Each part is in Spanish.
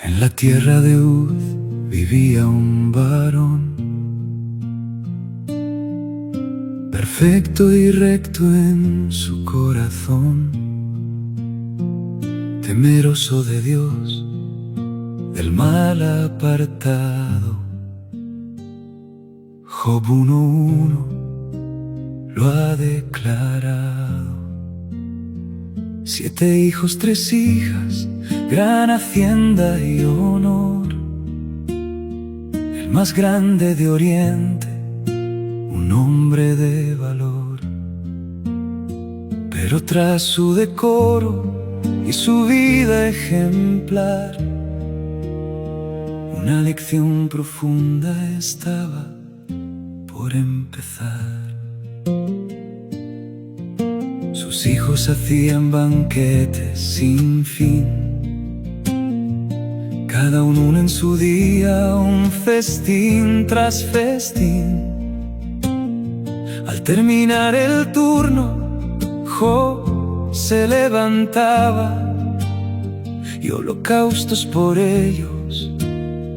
En la tierra de Uz vivía un varón, perfecto y recto en su corazón, temeroso de Dios, del mal apartado. Job 1:1 lo ha declarado. 7 hijos, 3 hijas, gran hacienda y honor. El más grande de Oriente, un hombre de valor. Pero tras su decoro y su vida ejemplar, una lección profunda estaba por empezar. Sus hijos hacían banquetes sin fin, cada uno en su día, un festín tras festín. Al terminar el turno, Job se levantaba y holocaustos por ellos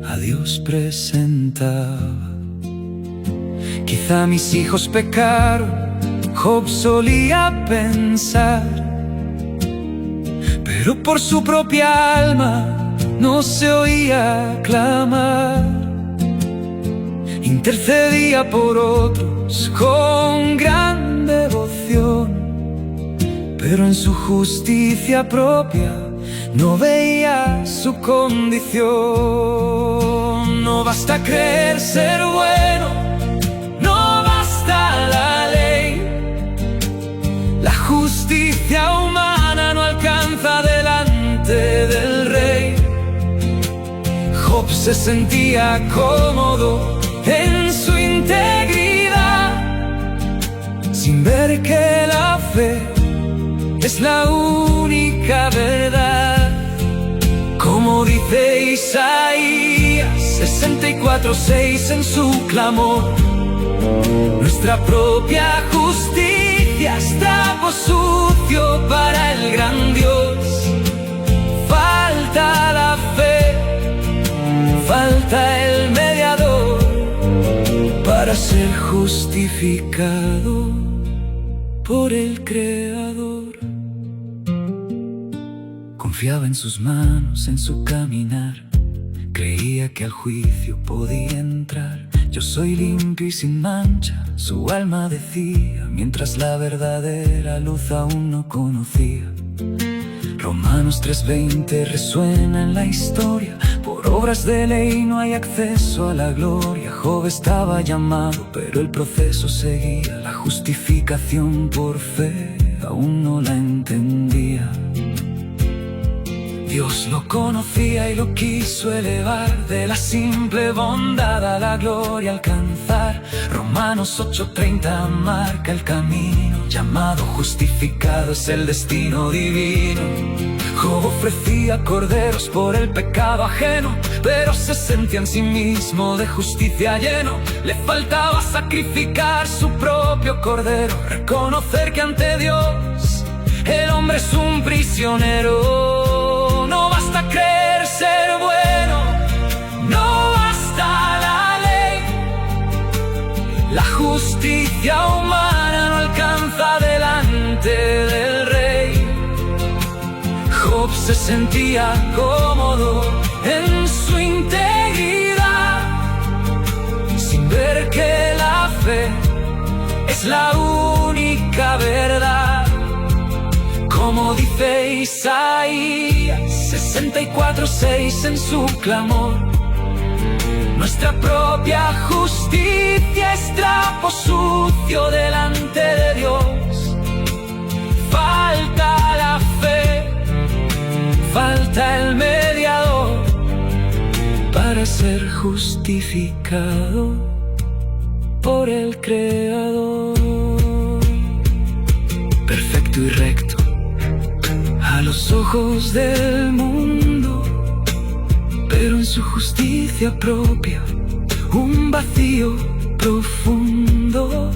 a Dios presentaba. Quizá mis hijos pecaron, Job solía pensar, pero por su propia alma no se oía clamar. Intercedía por otros con gran devoción, pero en su justicia propia no veía su condición. No basta creer ser bueno, no basta la ley. La justicia humana no alcanza delante del rey. Job se sentía cómodo en su integridad, sin ver que la fe es la única verdad. Como dice Isaías 64:6 en su clamor, nuestra propia justicia es trapo sucio para el gran Dios. Falta la fe, falta el mediador para ser justificado por el Creador. Confiaba en sus manos, en su caminar, creía que al juicio podía entrar. Yo soy limpio y sin mancha, su alma decía, mientras la verdadera luz aún no conocía. Romanos 3:20 resuena en la historia, por obras de ley no hay acceso a la gloria. Job estaba llamado, pero el proceso seguía. La justificación por fe aún no la entendía. Dios lo conocía y lo quiso elevar, de la simple bondad a la gloria alcanzar. Romanos 8:30 marca el camino, llamado justificado es el destino divino. Job ofrecía corderos por el pecado ajeno, pero se sentía en sí mismo de justicia lleno. Le faltaba sacrificar su propio cordero, reconocer que ante Dios el hombre es un prisionero. No basta creer ser bueno, no basta la ley. La justicia humana no alcanza delante del rey. Job se sentía cómodo en su integridad, sin ver que la fe es la única verdad. Como dice Isaías 64:6 en su clamor, nuestra propia justicia es trapo sucio delante de Dios. Falta la fe, falta el mediador para ser justificado por el Creador. Perfecto y recto a los ojos del mundo, pero en su justicia propia un vacío profundo.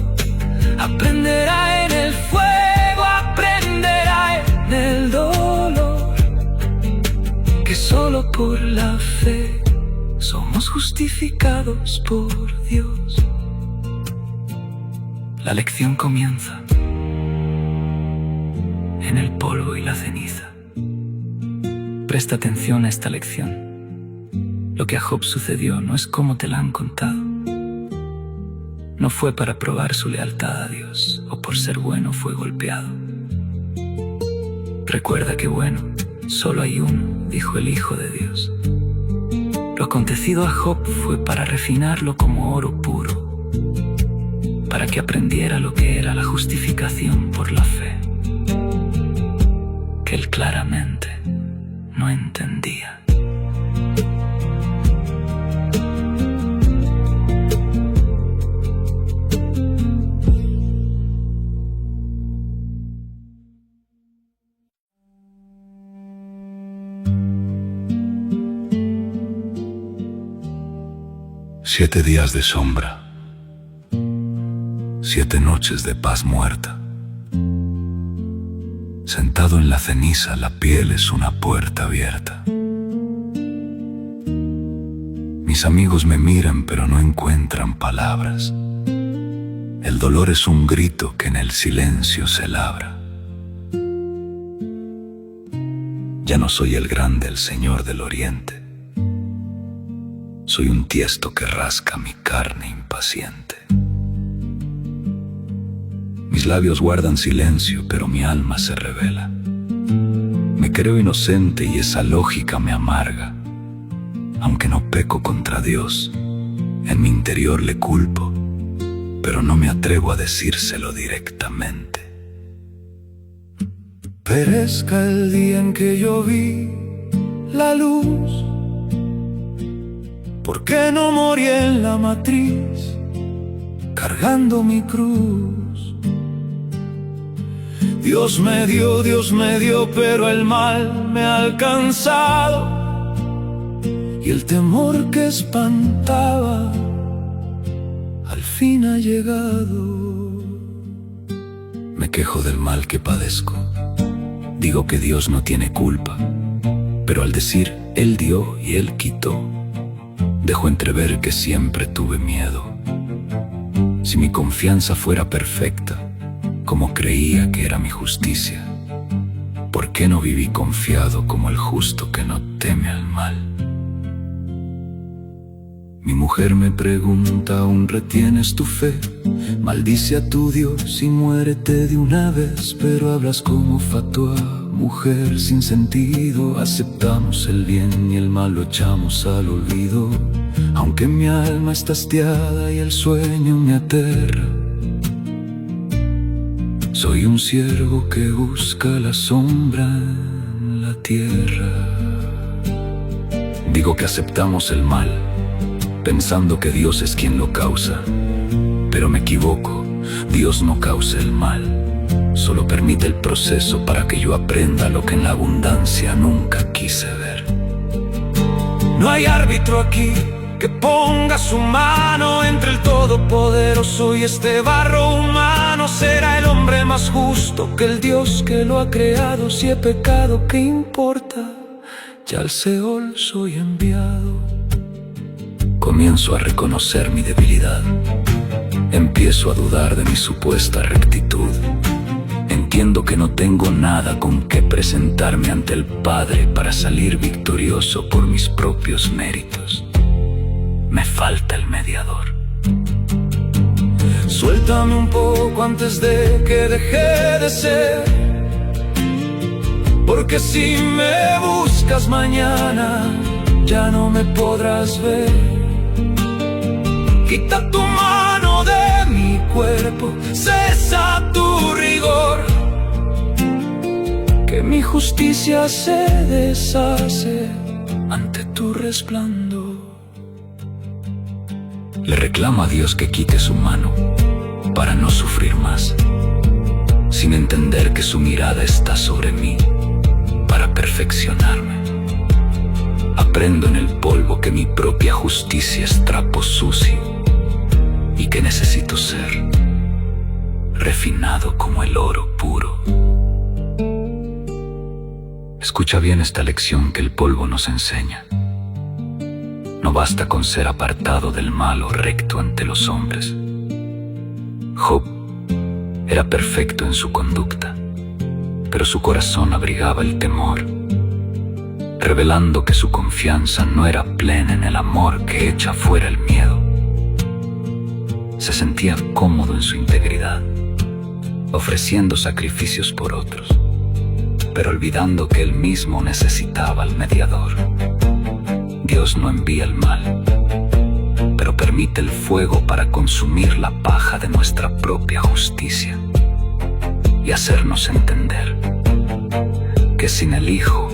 Aprenderá en el fuego, aprenderá en el dolor, que solo solo por la fe somos justificados por Dios. La lección comienza en el polvo y la ceniza. Presta atención a esta lección. Lo que a Job sucedió no es como te la han contado. No fue para probar su lealtad a Dios, o por ser bueno fue golpeado. Recuerda que bueno, solo hay uno, dijo el Hijo de Dios. Lo acontecido a Job fue para refinarlo como oro puro, para que aprendiera lo que era la justificación por la fe, que él claramente no entendía. Siete días de sombra, 7 noches de paz muerta. Sentado en la ceniza, la piel es una puerta abierta. Mis amigos me miran pero no encuentran palabras. El dolor es un grito que en el silencio se labra. Ya no soy el grande, el señor del oriente. Soy un tiesto que rasca mi carne impaciente. Mis labios guardan silencio, pero mi alma se revela. Me creo inocente y esa lógica me amarga. Aunque no peco contra Dios, en mi interior le culpo, pero no me atrevo a decírselo directamente. Perezca el día en que yo vi la luz. ¿Por qué no morí en la matriz, cargando mi cruz? Dios me dio, pero el mal me ha alcanzado, y el temor que espantaba al fin ha llegado. Me quejo del mal que padezco, digo que Dios no tiene culpa, pero al decir Él dio y Él quitó, dejo entrever que siempre tuve miedo. Si mi confianza fuera perfecta, como creía que era mi justicia, ¿por qué no viví confiado como el justo que no teme al mal? Mi mujer me pregunta, ¿aún retienes tu fe? Maldice a tu Dios y muérete de una vez. Pero hablas como fatua, mujer sin sentido. Aceptamos el bien y el mal lo echamos al olvido. Aunque mi alma está hastiada y el sueño me aterra, soy un ciervo que busca la sombra en la tierra. Digo que aceptamos el mal, pensando que Dios es quien lo causa, pero me equivoco. Dios no causa el mal, solo permite el proceso para que yo aprenda lo que en la abundancia nunca quise ver. No hay árbitro aquí que ponga su mano entre el Todopoderoso y este barro humano. Será el hombre más justo que el Dios que lo ha creado. Si he pecado, ¿qué importa? Ya al Seol soy enviado. Comienzo a reconocer mi debilidad. Empiezo a dudar de mi supuesta rectitud. Entiendo que no tengo nada con que presentarme ante el Padre para salir victorioso por mis propios méritos. Me falta el mediador. Suéltame un poco antes de que deje de ser, porque si me buscas mañana ya no me podrás ver. Quita tu mano de mi cuerpo, cesa tu rigor, que mi justicia se deshace ante tu resplandor. Le reclamo a Dios que quite su mano para no sufrir más, sin entender que su mirada está sobre mí para perfeccionarme. Aprendo en el polvo que mi propia justicia es trapo sucio y que necesito ser refinado como el oro puro. Escucha bien esta lección que el polvo nos enseña. No basta con ser apartado del mal o recto ante los hombres. Job era perfecto en su conducta, pero su corazón abrigaba el temor, revelando que su confianza no era plena en el amor que echa fuera el miedo. Se sentía cómodo en su integridad, ofreciendo sacrificios por otros, pero olvidando que él mismo necesitaba al mediador. Dios no envía el mal, pero permite el fuego para consumir la paja de nuestra propia justicia y hacernos entender que sin el Hijo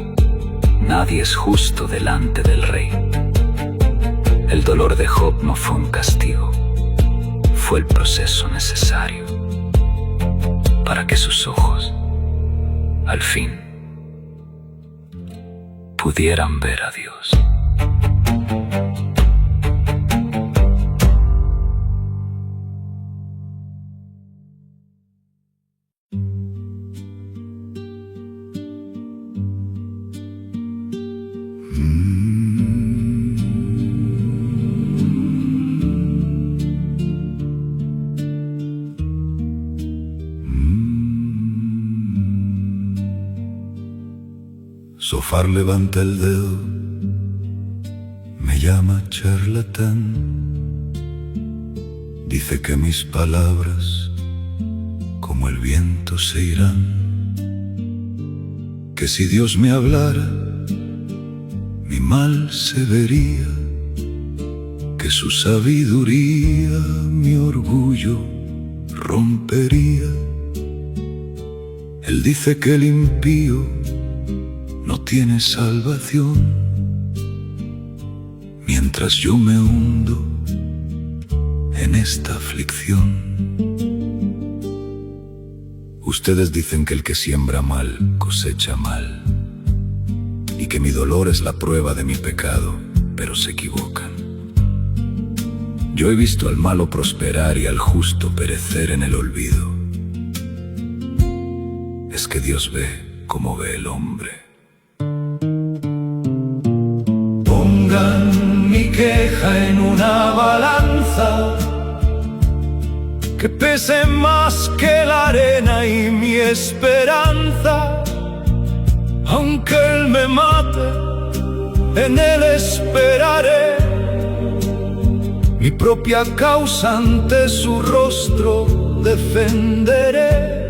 nadie es justo delante del Rey. El dolor de Job no fue un castigo, fue el proceso necesario para que sus ojos, al fin, pudieran ver a Dios. Sofar levanta el dedo, me llama charlatán. Dice que mis palabras como el viento se irán, que si Dios me hablara mi mal se vería, que su sabiduría mi orgullo rompería. Él dice que el impío no tiene salvación, mientras yo me hundo en esta aflicción. Ustedes dicen que el que siembra mal cosecha mal, y que mi dolor es la prueba de mi pecado, pero se equivocan. Yo he visto al malo prosperar y al justo perecer en el olvido. Es que Dios ve como ve el hombre. Pongan mi queja en una balanza, que pese más que la arena y mi esperanza. Aunque Él me mate, en Él esperaré, mi propia causa ante su rostro defenderé.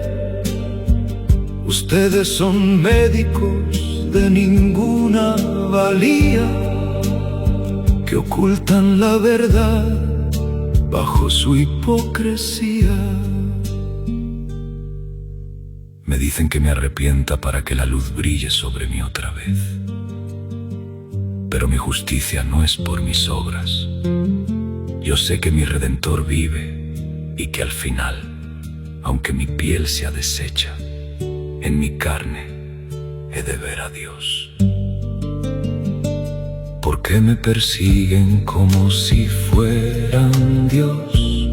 Ustedes son médicos de ninguna valía, que ocultan la verdad bajo su hipocresía. Me dicen que me arrepienta para que la luz brille sobre mí otra vez, pero mi justicia no es por mis obras. Yo sé que mi Redentor vive y que al final, aunque mi piel sea deshecha, en mi carne he de ver a Dios. ¿Por qué me persiguen como si fueran Dios?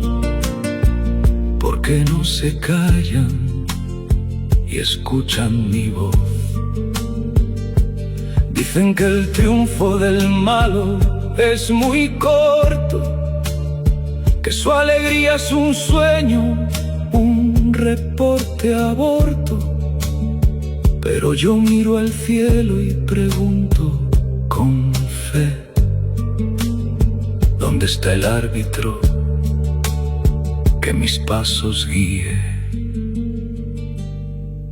¿Por qué no se callan y escuchan mi voz? Dicen que el triunfo del malo es muy corto, que su alegría es un sueño, un reporte aborto. Pero yo miro al cielo y pregunto con fe, ¿dónde está el árbitro que mis pasos guíe?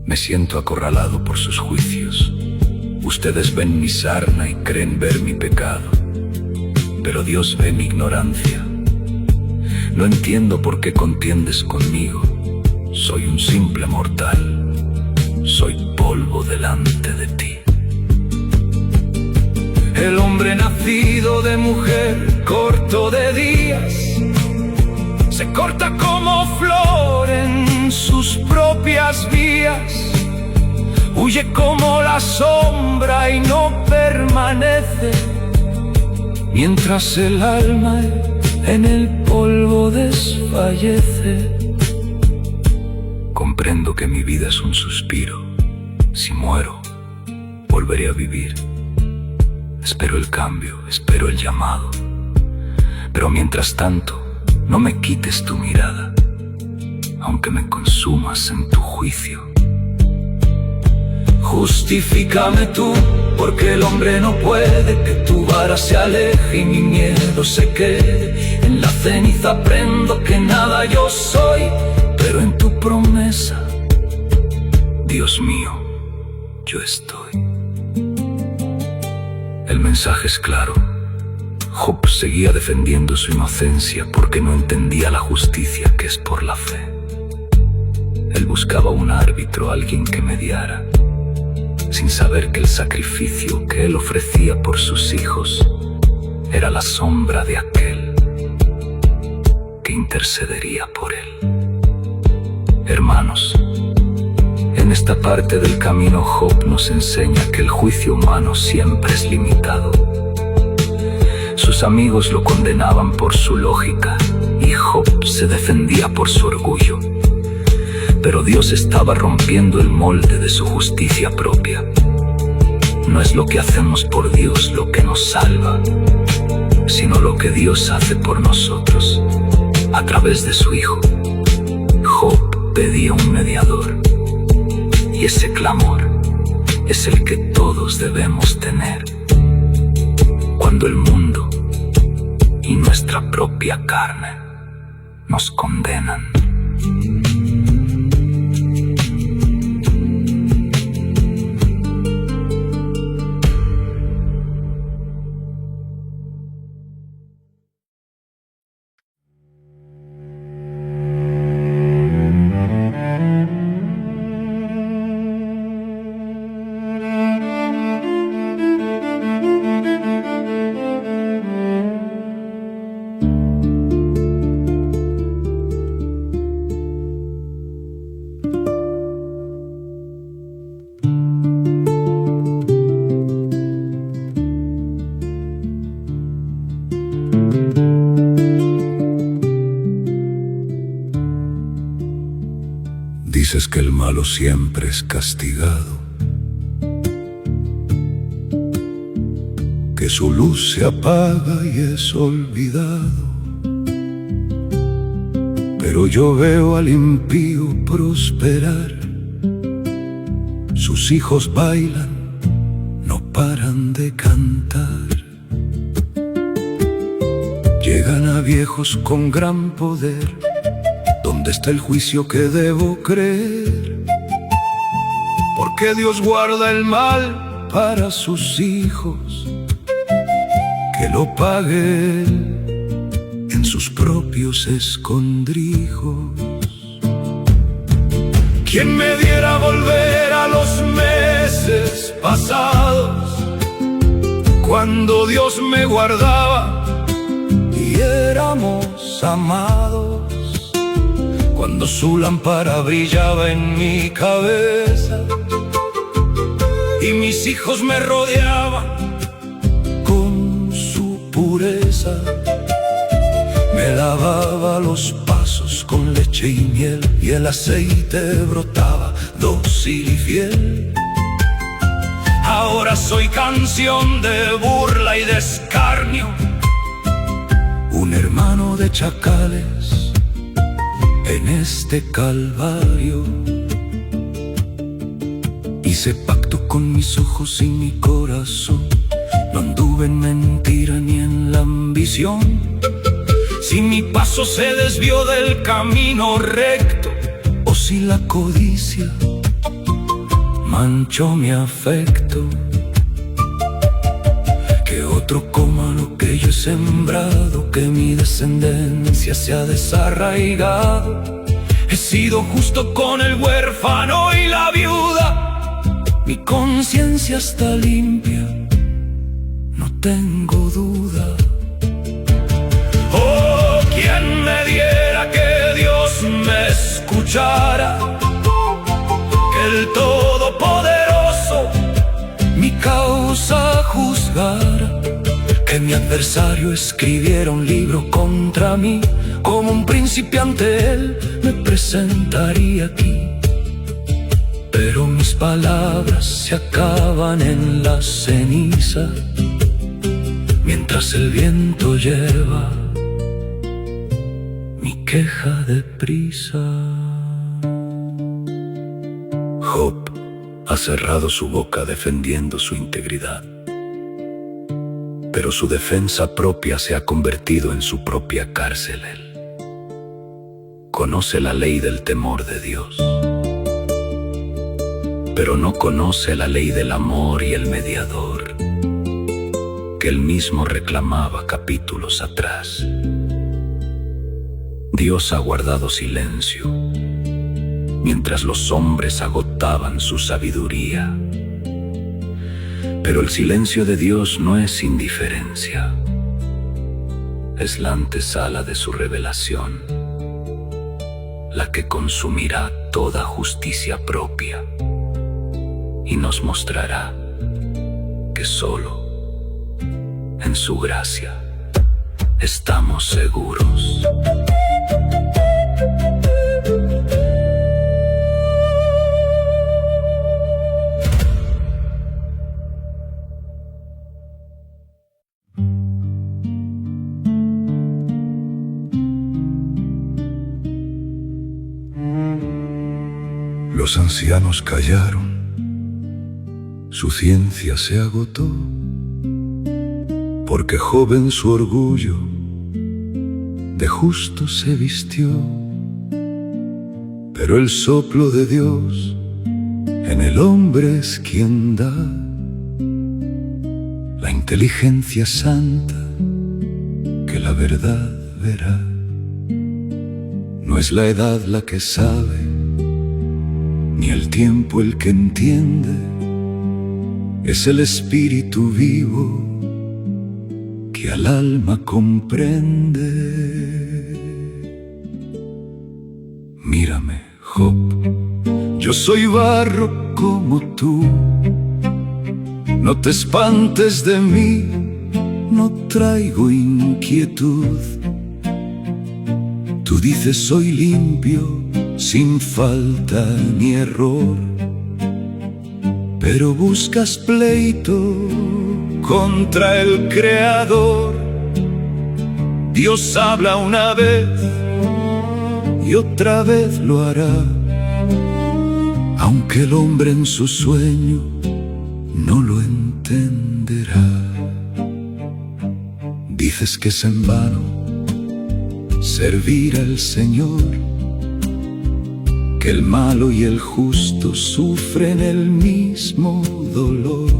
Me siento acorralado por sus juicios. Ustedes ven mi sarna y creen ver mi pecado, pero Dios ve mi ignorancia. No entiendo por qué contiendes conmigo. Soy un simple mortal, soy polvo delante de ti. El hombre nacido de mujer, corto de días, se corta como flor en sus propias vías. Huye como la sombra y no permanece, mientras el alma en el polvo desfallece. Comprendo que mi vida es un suspiro. Si muero, volveré a vivir. Espero el cambio, espero el llamado. Pero mientras tanto, no me quites tu mirada, aunque me consumas en tu juicio. Justifícame tú, porque el hombre no puede que tu vara se aleje y mi miedo se quede. En la ceniza aprendo que nada yo soy, pero en tu promesa, Dios mío, yo estoy. El mensaje es claro. Job seguía defendiendo su inocencia porque no entendía la justicia que es por la fe. Él buscaba un árbitro, alguien que mediara, sin saber que el sacrificio que él ofrecía por sus hijos era la sombra de aquel que intercedería por él. Hermanos, en esta parte del camino Job nos enseña que el juicio humano siempre es limitado. Sus amigos lo condenaban por su lógica y Job se defendía por su orgullo. Pero Dios estaba rompiendo el molde de su justicia propia. No es lo que hacemos por Dios lo que nos salva, sino lo que Dios hace por nosotros a través de su Hijo. Job pedía un mediador, y ese clamor es el que todos debemos tener cuando el mundo y nuestra propia carne nos condenan. Dices que el malo siempre es castigado, que su luz se apaga y es olvidado. Pero yo veo al impío prosperar, sus hijos bailan, no paran de cantar. Llegan a viejos con gran poder. ¿Dónde está el juicio que debo creer? Porque Dios guarda el mal para sus hijos, que lo pague Él en sus propios escondrijos. ¿Quién me diera volver a los meses pasados, cuando Dios me guardaba y éramos amados? Cuando su lámpara brillaba en mi cabeza y mis hijos me rodeaban con su pureza. Me lavaba los pasos con leche y miel y el aceite brotaba dócil y fiel. Ahora soy canción de burla y de escarnio, un hermano de chacales en este calvario. Hice pacto con mis ojos y mi corazón, no anduve en mentira ni en la ambición. Si mi paso se desvió del camino recto, o si la codicia manchó mi afecto, que otro coma lo que yo he sembrado, que mi descendencia se ha desarraigado. He sido justo con el huérfano y la viuda, mi conciencia está limpia, no tengo duda. Oh, quien me diera que Dios me escuchara, que el Todopoderoso mi causa juzgara, que mi adversario escribiera un libro contra mí. Como un principiante él me presentaría aquí, pero mis Las palabras se acaban en la ceniza, mientras el viento lleva mi queja deprisa. Job ha cerrado su boca defendiendo su integridad, pero su defensa propia se ha convertido en su propia cárcel. Él conoce la ley del temor de Dios, pero no conoce la ley del amor y el mediador, que él mismo reclamaba capítulos atrás. Dios ha guardado silencio, mientras los hombres agotaban su sabiduría. Pero el silencio de Dios no es indiferencia, es la antesala de su revelación, la que consumirá toda justicia propia y nos mostrará que solo en su gracia estamos seguros. Los ancianos callaron, su ciencia se agotó, porque Job en su orgullo de justo se vistió. Pero el soplo de Dios en el hombre es quien da la inteligencia santa que la verdad verá. No es la edad la que sabe, ni el tiempo el que entiende, es el espíritu vivo que al alma comprende. Mírame, Job, yo soy barro como tú, no te espantes de mí, no traigo inquietud. Tú dices soy limpio, sin falta ni error, pero buscas pleito contra el Creador. Dios habla una vez y otra vez lo hará, aunque el hombre en su sueño no lo entenderá. Dices que es en vano servir al Señor, que el malo y el justo sufren el mismo dolor.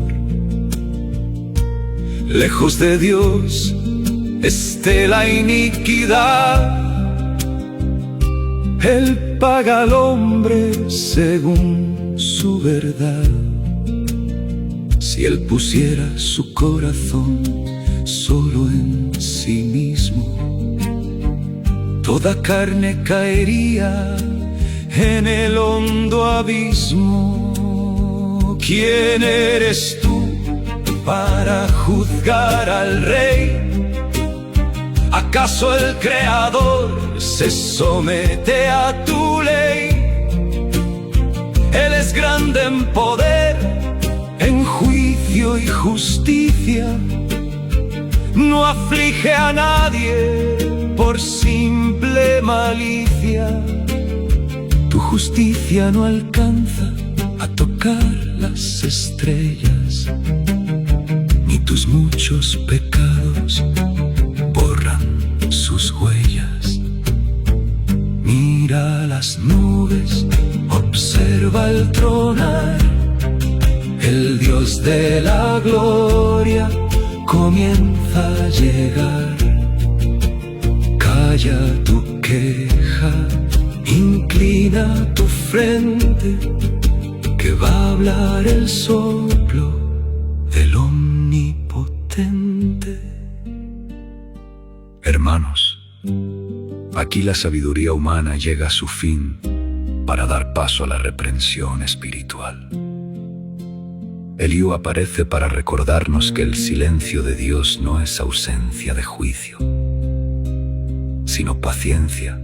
Lejos de Dios esté la iniquidad, Él paga al hombre según su verdad. Si Él pusiera su corazón solo en sí mismo, toda carne caería en el hondo abismo. ¿Quién eres tú para juzgar al rey? ¿Acaso el Creador se somete a tu ley? Él es grande en poder, en juicio y justicia. No aflige a nadie por simple malicia. Tu justicia no alcanza a tocar las estrellas, ni tus muchos pecados borran sus huellas. Mira las nubes, observa el tronar, el Dios de la gloria comienza a llegar. Calla tu queja, inclina tu frente, que va a hablar el soplo del Omnipotente. Hermanos, aquí la sabiduría humana llega a su fin para dar paso a la reprensión espiritual. Eliú aparece para recordarnos que el silencio de Dios no es ausencia de juicio, sino paciencia.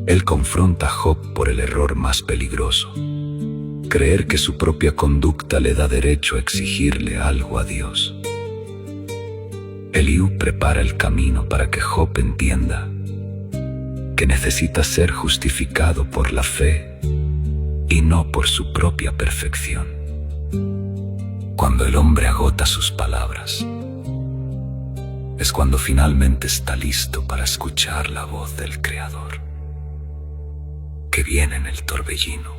Él confronta a Job por el error más peligroso, creer que su propia conducta le da derecho a exigirle algo a Dios. Eliú prepara el camino para que Job entienda que necesita ser justificado por la fe y no por su propia perfección. Cuando el hombre agota sus palabras, es cuando finalmente está listo para escuchar la voz del Creador, que viene en el torbellino.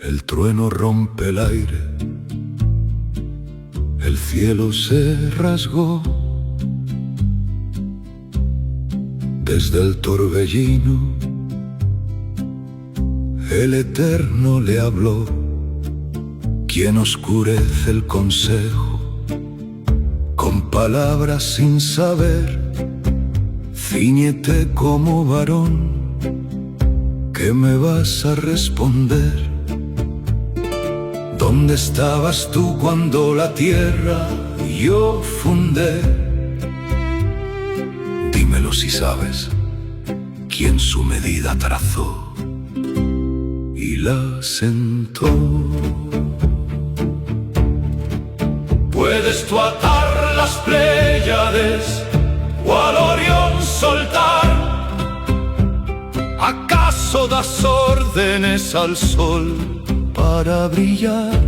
El trueno rompe el aire, el cielo se rasgó. Desde el torbellino, el Eterno le habló. Quien oscurece el consejo con palabras sin saber, cíñete como varón, que me vas a responder. ¿Dónde estabas tú cuando la tierra yo fundé? Dímelo si sabes quién su medida trazó y la sentó. ¿Puedes tú atar las Pléyades o al Orión soltar? ¿Acaso das órdenes al sol para brillar?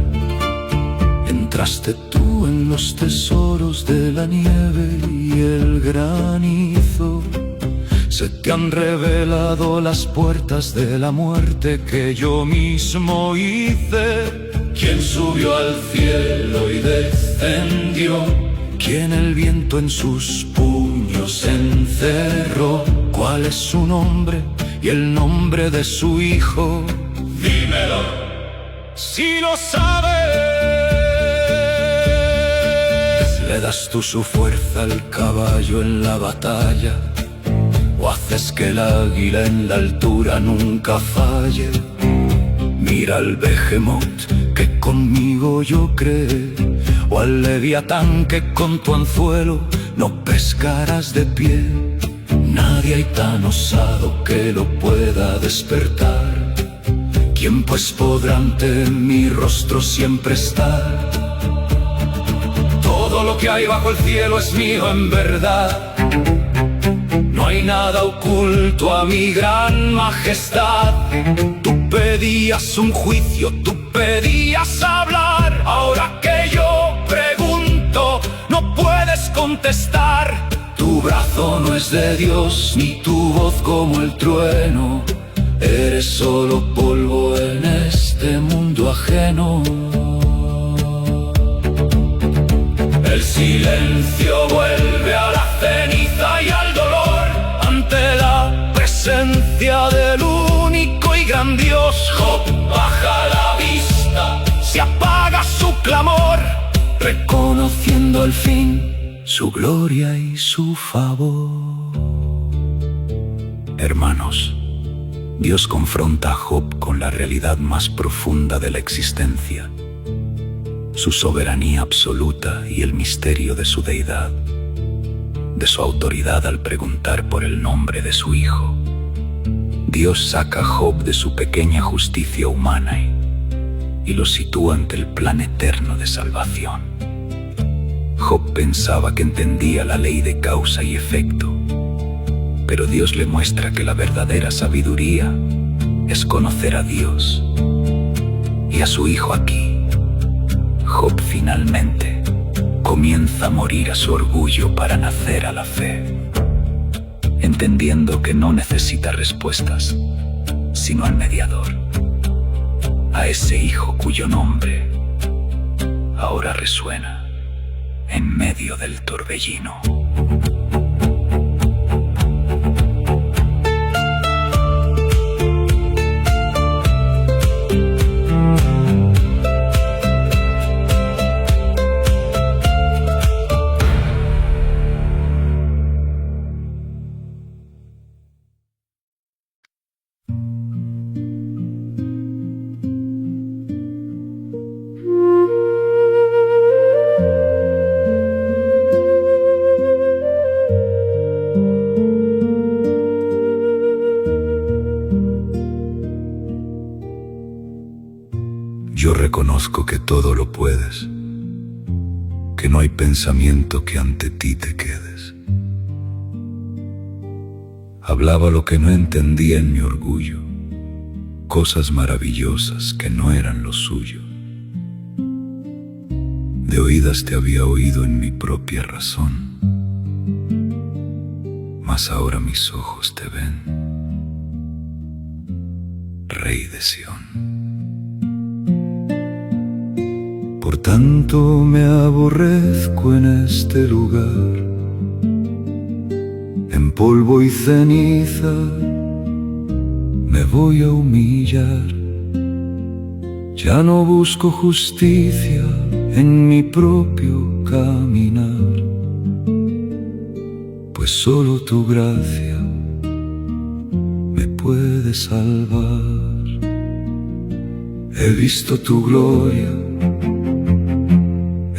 Entraste tú en los tesoros de la nieve y el granizo. Se te han revelado las puertas de la muerte que yo mismo hice. ¿Quién subió al cielo y descendió? ¿Quién el viento en sus puños encerró? ¿Cuál es su nombre y el nombre de su hijo? Dímelo si lo sabes. ¿Le das tú su fuerza al caballo en la batalla? ¿O haces que el águila en la altura nunca falle? Mira al Behemoth que conmigo yo creé, o al Leviatán que con tu anzuelo no pescarás de pie. Nadie hay tan osado que lo pueda despertar. ¿Quién pues podrá ante mi rostro siempre estar? Todo lo que hay bajo el cielo es mío en verdad. No hay nada oculto a mi gran majestad. Tú pedías un juicio, tú pedías hablar. Ahora que yo pregunto, no puedes contestar. Tu brazo no es de Dios, ni tu voz como el trueno. Eres solo polvo en este mundo ajeno. El silencio vuelve a la ceniza y al dolor ante la presencia del único y gran Dios. Job baja la vista, se apaga su clamor, reconociendo al fin su gloria y su favor. Hermanos, Dios confronta a Job con la realidad más profunda de la existencia, su soberanía absoluta y el misterio de su deidad, de su autoridad al preguntar por el nombre de su hijo. Dios saca a Job de su pequeña justicia humana y lo sitúa ante el plan eterno de salvación. Job pensaba que entendía la ley de causa y efecto, pero Dios le muestra que la verdadera sabiduría es conocer a Dios y a su hijo aquí. Job finalmente comienza a morir a su orgullo para nacer a la fe, entendiendo que no necesita respuestas, sino al mediador, a ese hijo cuyo nombre ahora resuena en medio del torbellino. reconozco que todo lo puedes, que no hay pensamiento que ante ti te quedes. Hablaba lo que no entendía en mi orgullo, cosas maravillosas que no eran lo suyo. De oídas te había oído en mi propia razón, mas ahora mis ojos te ven, Rey de Sión. Por tanto me aborrezco en este lugar, en polvo y ceniza me voy a humillar. Ya no busco justicia en mi propio caminar, pues solo tu gracia me puede salvar. He visto tu gloria,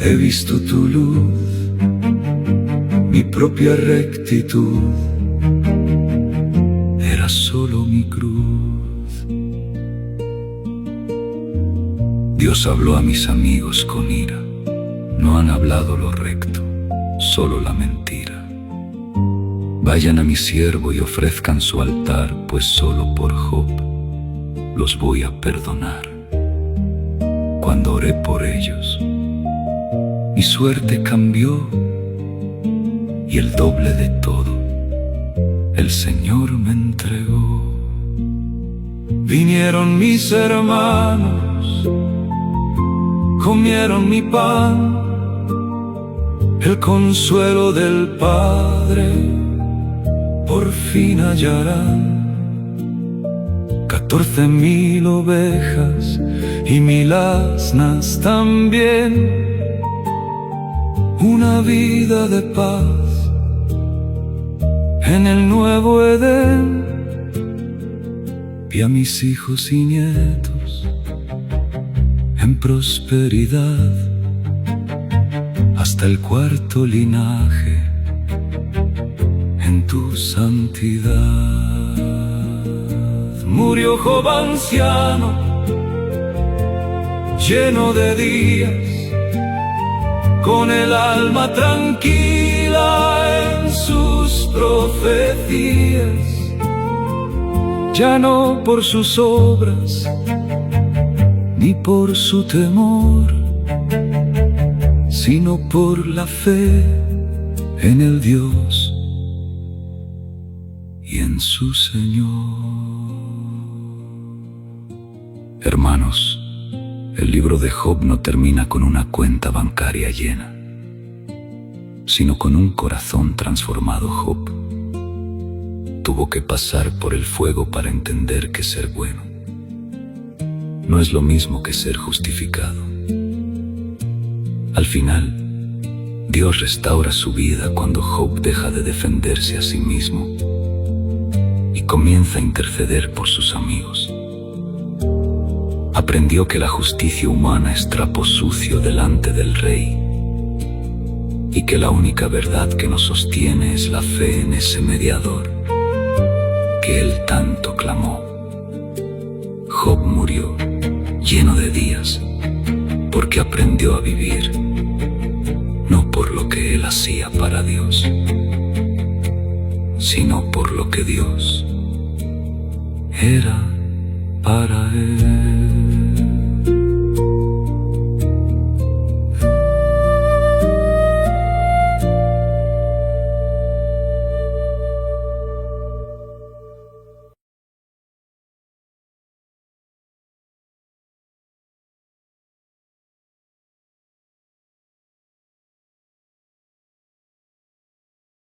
he visto tu luz, mi propia rectitud era solo mi cruz. Dios habló a mis amigos con ira, no han hablado lo recto, solo la mentira. Vayan a mi siervo y ofrezcan su altar, pues solo por Job los voy a perdonar. Cuando oré por ellos, mi suerte cambió, y el doble de todo el Señor me entregó. Vinieron mis hermanos, comieron mi pan, el consuelo del Padre por fin hallarán. 14,000 ovejas y 1,000 asnas también, una vida de paz en el nuevo Edén. Vi a mis hijos y nietos en prosperidad, hasta el 4.º linaje en tu santidad. Murió Job anciano, lleno de días, con el alma tranquila en sus profecías. Ya no por sus obras, ni por su temor, sino por la fe en el Dios y en su Señor. Hermanos, el libro de Job no termina con una cuenta bancaria llena, sino con un corazón transformado. Job tuvo que pasar por el fuego para entender que ser bueno no es lo mismo que ser justificado. Al final, Dios restaura su vida cuando Job deja de defenderse a sí mismo y comienza a interceder por sus amigos. Aprendió que la justicia humana es trapo sucio delante del Rey, y que la única verdad que nos sostiene es la fe en ese mediador que él tanto clamó. Job murió lleno de días porque aprendió a vivir, no por lo que él hacía para Dios, sino por lo que Dios era para él.